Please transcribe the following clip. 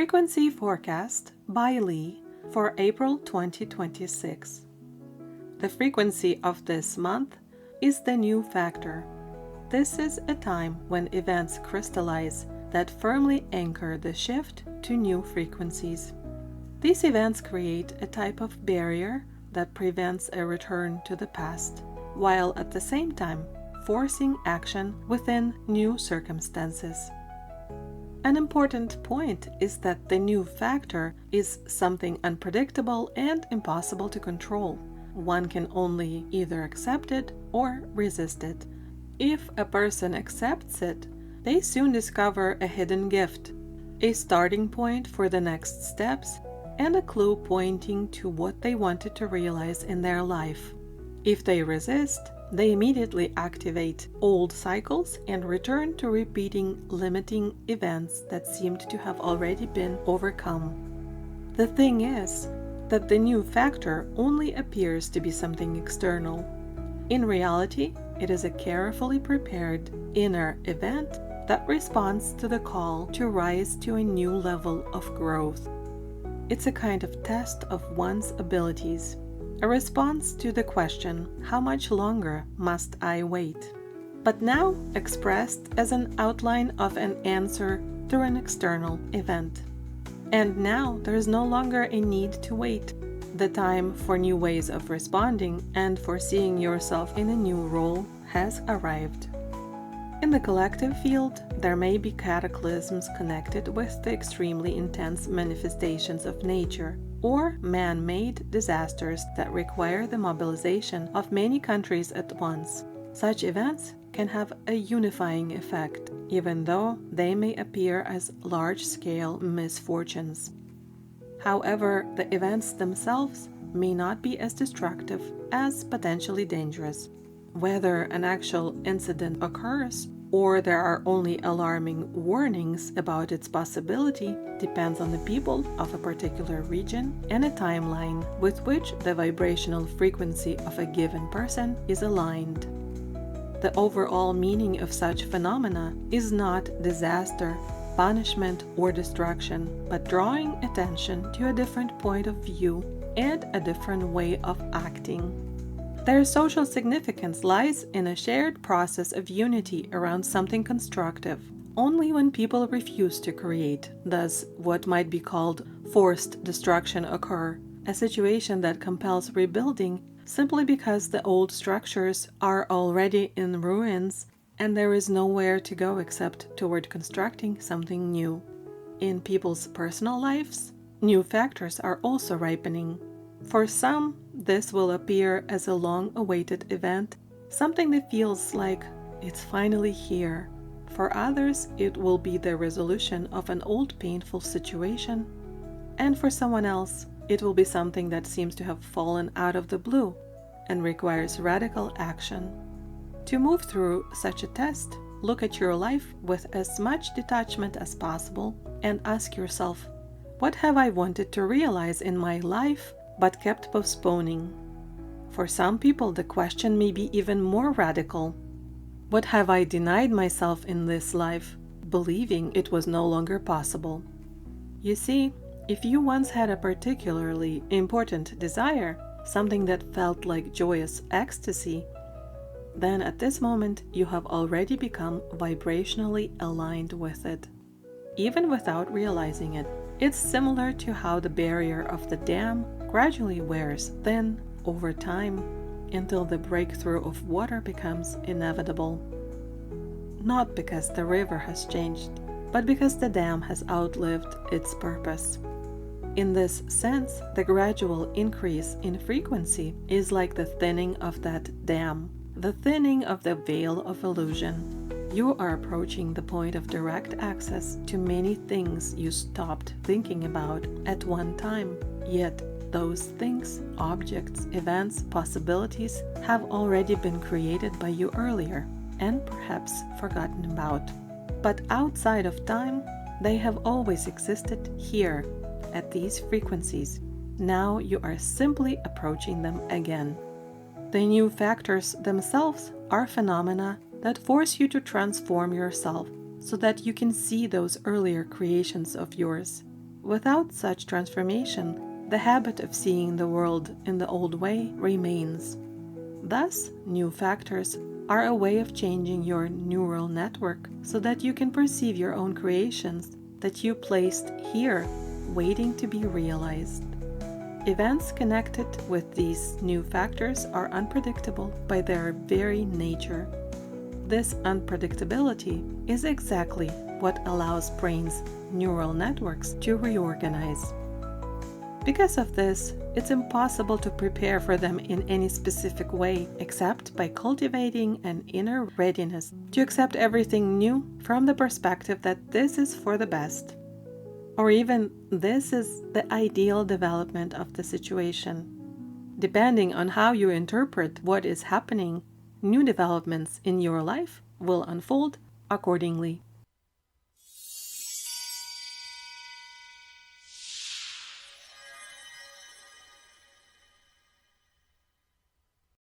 Frequency Forecast by Lee for April 2026. The frequency of this month is the new factor. This is a time when events crystallize that firmly anchor the shift to new frequencies. These events create a type of barrier that prevents a return to the past, while at the same time forcing action within new circumstances. An important point is that the new factor is something unpredictable and impossible to control. One can only either accept it or resist it. If a person accepts it, they soon discover a hidden gift, a starting point for the next steps, and a clue pointing to what they wanted to realize in their life. If they resist, they immediately activate old cycles and return to repeating limiting events that seemed to have already been overcome. The thing is that the new factor only appears to be something external. In reality, it is a carefully prepared inner event that responds to the call to rise to a new level of growth. It's a kind of test of one's abilities. A response to the question, how much longer must I wait? But now expressed as an outline of an answer through an external event. And now there is no longer a need to wait. The time for new ways of responding and for seeing yourself in a new role has arrived. In the collective field, there may be cataclysms connected with the extremely intense manifestations of nature, or man-made disasters that require the mobilization of many countries at once. Such events can have a unifying effect, even though they may appear as large-scale misfortunes. However, the events themselves may not be as destructive as potentially dangerous. Whether an actual incident occurs or there are only alarming warnings about its possibility depends on the people of a particular region and a timeline with which the vibrational frequency of a given person is aligned. The overall meaning of such phenomena is not disaster, punishment, or destruction, but drawing attention to a different point of view and a different way of acting. Their social significance lies in a shared process of unity around something constructive. Only when people refuse to create does what might be called forced destruction occur, a situation that compels rebuilding simply because the old structures are already in ruins and there is nowhere to go except toward constructing something new. In people's personal lives, new factors are also ripening. For some, this will appear as a long-awaited event, something that feels like it's finally here. For others, it will be the resolution of an old painful situation. And for someone else, it will be something that seems to have fallen out of the blue and requires radical action. To move through such a test, look at your life with as much detachment as possible and ask yourself, what have I wanted to realize in my life but kept postponing? For some people, the question may be even more radical. What have I denied myself in this life, believing it was no longer possible? You see, if you once had a particularly important desire, something that felt like joyous ecstasy, then at this moment you have already become vibrationally aligned with it, even without realizing it. It's similar to how the barrier of the dam gradually wears thin over time until the breakthrough of water becomes inevitable. Not because the river has changed, but because the dam has outlived its purpose. In this sense, the gradual increase in frequency is like the thinning of that dam, the thinning of the veil of illusion. You are approaching the point of direct access to many things you stopped thinking about at one time, yet those things, objects, events, possibilities have already been created by you earlier and perhaps forgotten about. But outside of time, they have always existed here at these frequencies. Now you are simply approaching them again. The new factors themselves are phenomena that force you to transform yourself so that you can see those earlier creations of yours without such transformation, the habit of seeing the world in the old way remains. Thus, new factors are a way of changing your neural network so that you can perceive your own creations that you placed here, waiting to be realized. Events connected with these new factors are unpredictable by their very nature. This unpredictability is exactly what allows brain's neural networks to reorganize. Because of this, it's impossible to prepare for them in any specific way except by cultivating an inner readiness to accept everything new from the perspective that this is for the best, or even this is the ideal development of the situation. Depending on how you interpret what is happening, new developments in your life will unfold accordingly.